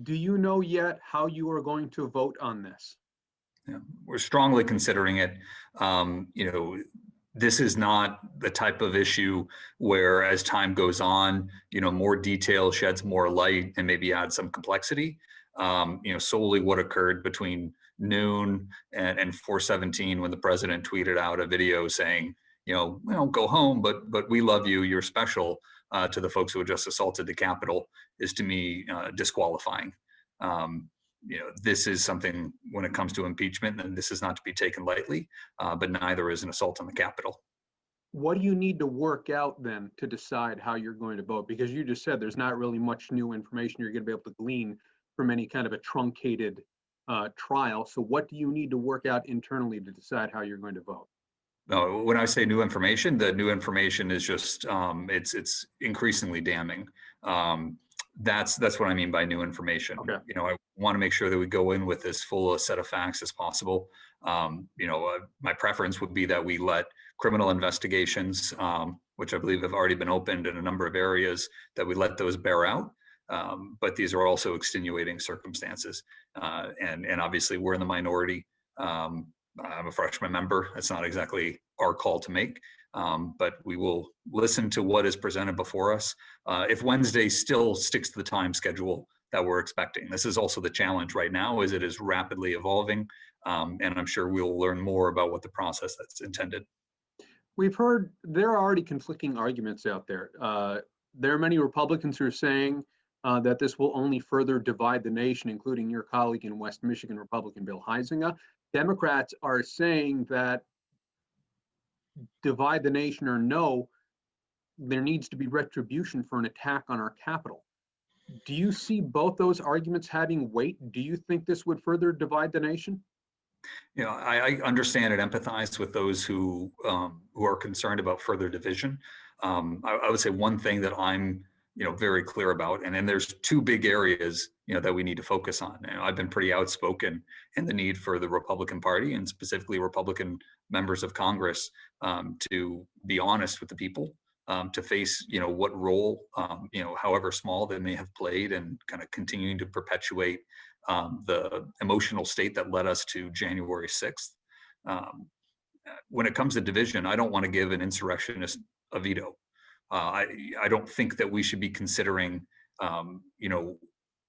Do you know yet how you are going to vote on this? Yeah, we're strongly considering it. You know, this is not the type of issue where, as time goes on, you know, more detail sheds more light and maybe adds some complexity. You know, solely what occurred between noon and 4:17 when the president tweeted out a video saying, you know, well, go home, but we love you, you're special, to the folks who had just assaulted the Capitol, is to me disqualifying. Um, you know, this is something when it comes to impeachment, and this is not to be taken lightly, but neither is an assault on the Capitol. What do you need to work out then to decide how you're going to vote? Because you just said there's not really much new information you're going to be able to glean from any kind of a truncated trial. So what do you need to work out internally to decide how you're going to vote? No, when I say new information, the new information is just it's increasingly damning. That's what I mean by new information. Okay. You know, I want to make sure that we go in with as full a set of facts as possible. You know, my preference would be that we let criminal investigations, which I believe have already been opened in a number of areas, that we let those bear out. But these are also extenuating circumstances, and obviously we're in the minority. I'm a freshman member. It's not exactly our call to make, but we will listen to what is presented before us. If Wednesday still sticks to the time schedule that we're expecting, this is also the challenge right now, is it is rapidly evolving, and I'm sure we'll learn more about what the process that's intended. We've heard there are already conflicting arguments out there. There are many Republicans who are saying that this will only further divide the nation, including your colleague in West Michigan, Republican Bill Huizenga. Democrats are saying that divide the nation or no, there needs to be retribution for an attack on our capital. Do you see both those arguments having weight? Do you think this would further divide the nation? You know, I understand and empathize with those who are concerned about further division. I would say one thing that I'm, you know, very clear about, and then there's two big areas, you know, that we need to focus on. You know, I've been pretty outspoken in the need for the Republican Party and specifically Republican members of Congress to be honest with the people, to face, you know, what role, you know, however small they may have played, and kind of continuing to perpetuate the emotional state that led us to January 6th. Um, when it comes to division, I don't want to give an insurrectionist a veto. I don't think that we should be considering, you know,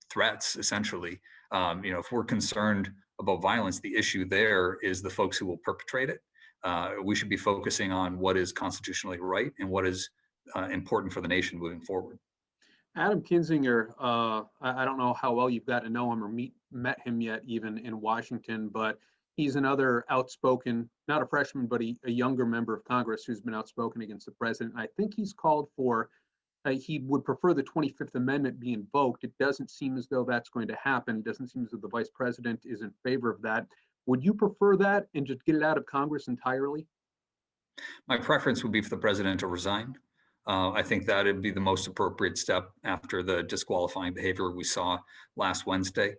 threats, essentially. You know, if we're concerned about violence, the issue there is the folks who will perpetrate it. We should be focusing on what is constitutionally right and what is important for the nation moving forward. Adam Kinzinger, I don't know how well you've got to know him or met him yet, even in Washington, but he's another outspoken, not a freshman, but a younger member of Congress who's been outspoken against the president. I think he's called for, he would prefer the 25th Amendment be invoked. It doesn't seem as though that's going to happen. It doesn't seem as though the vice president is in favor of that. Would you prefer that and just get it out of Congress entirely? My preference would be for the president to resign. I think that would be the most appropriate step after the disqualifying behavior we saw last Wednesday.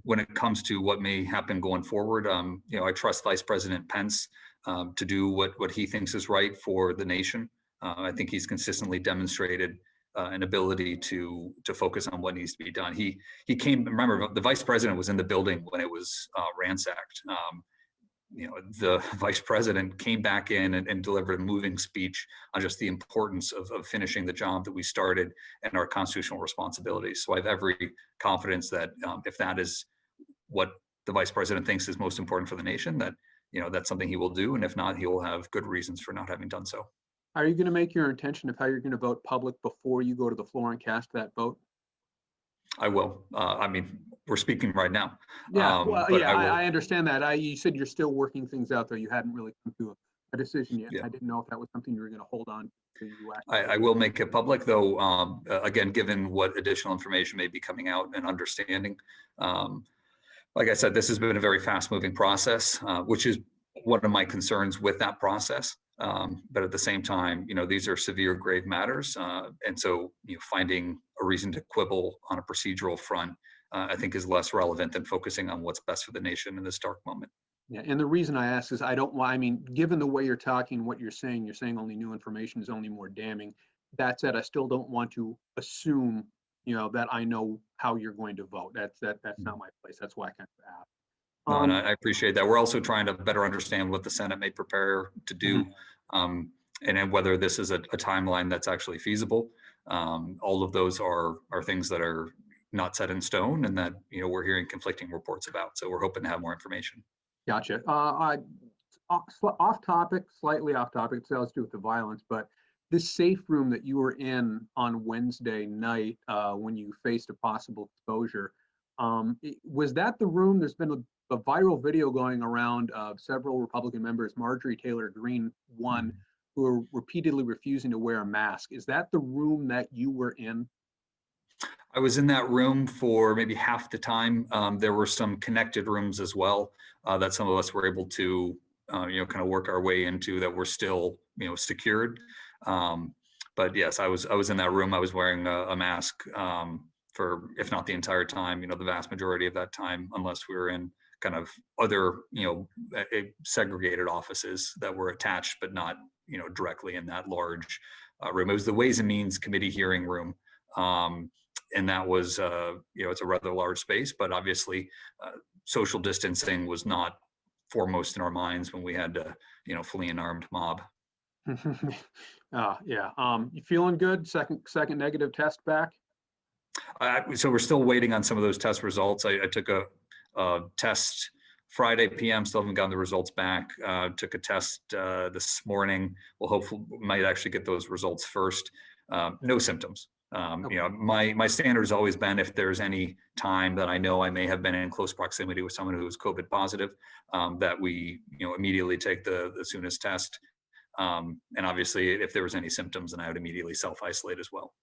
When it comes to what may happen going forward, you know, I trust Vice President Pence to do what he thinks is right for the nation. I think he's consistently demonstrated an ability to focus on what needs to be done. He came. Remember, the vice president was in the building when it was ransacked. You know, the vice president came back in and delivered a moving speech on just the importance of finishing the job that we started and our constitutional responsibilities. So I have every confidence that if that is what the vice president thinks is most important for the nation, that, you know, that's something he will do. And if not, he will have good reasons for not having done so. Are you going to make your intention of how you're going to vote public before you go to the floor and cast that vote? I will. I mean, we're speaking right now. Yeah, well, But yeah, I will. I understand that. You said you're still working things out, though. You hadn't really come to a decision yet. Yeah. I didn't know if that was something you were going to hold on to. You I will make it public, though, again, given what additional information may be coming out and understanding. Like I said, this has been a very fast-moving process, which is one of my concerns with that process. But at the same time, you know, these are severe, grave matters, and so, you know, finding a reason to quibble on a procedural front, I think, is less relevant than focusing on what's best for the nation in this dark moment. Yeah, and the reason I ask is I don't want, I mean, given the way you're talking, what you're saying only new information is only more damning. That said, I still don't want to assume, you know, that I know how you're going to vote. That's not my place. That's why I kind of asked. No, and I appreciate that. We're also trying to better understand what the Senate may prepare to Mhm. do, and then whether this is a timeline that's actually feasible. All of those are things that are not set in stone, and that we're hearing conflicting reports about. So we're hoping to have more information. Gotcha. Off topic, slightly off topic. It has to do with the violence, but this safe room that you were in on Wednesday night when you faced a possible exposure, was that the room? There's been a viral video going around of several Republican members, Marjorie Taylor Greene one, who are repeatedly refusing to wear a mask. Is that the room that you were in? I was in that room for maybe half the time. There were some connected rooms as well that some of us were able to, kind of work our way into that were still, secured. Um, but yes, I was in that room. I was wearing a mask for, if not the entire time, the vast majority of that time, unless we were in kind of other, segregated offices that were attached, but not, directly in that large room. It was the Ways and Means Committee hearing room. And that was, it's a rather large space, but obviously social distancing was not foremost in our minds when we had to, flee an armed mob. Yeah. You feeling good? Second negative test back? So we're still waiting on some of those test results. I took a test Friday PM, still haven't gotten the results back. Took a test this morning. We'll hopefully might actually get those results first. No symptoms. Okay. My standard has always been, if there's any time that I know I may have been in close proximity with someone who was COVID positive, that we immediately take the soonest test. And obviously, if there was any symptoms, then I would immediately self-isolate as well.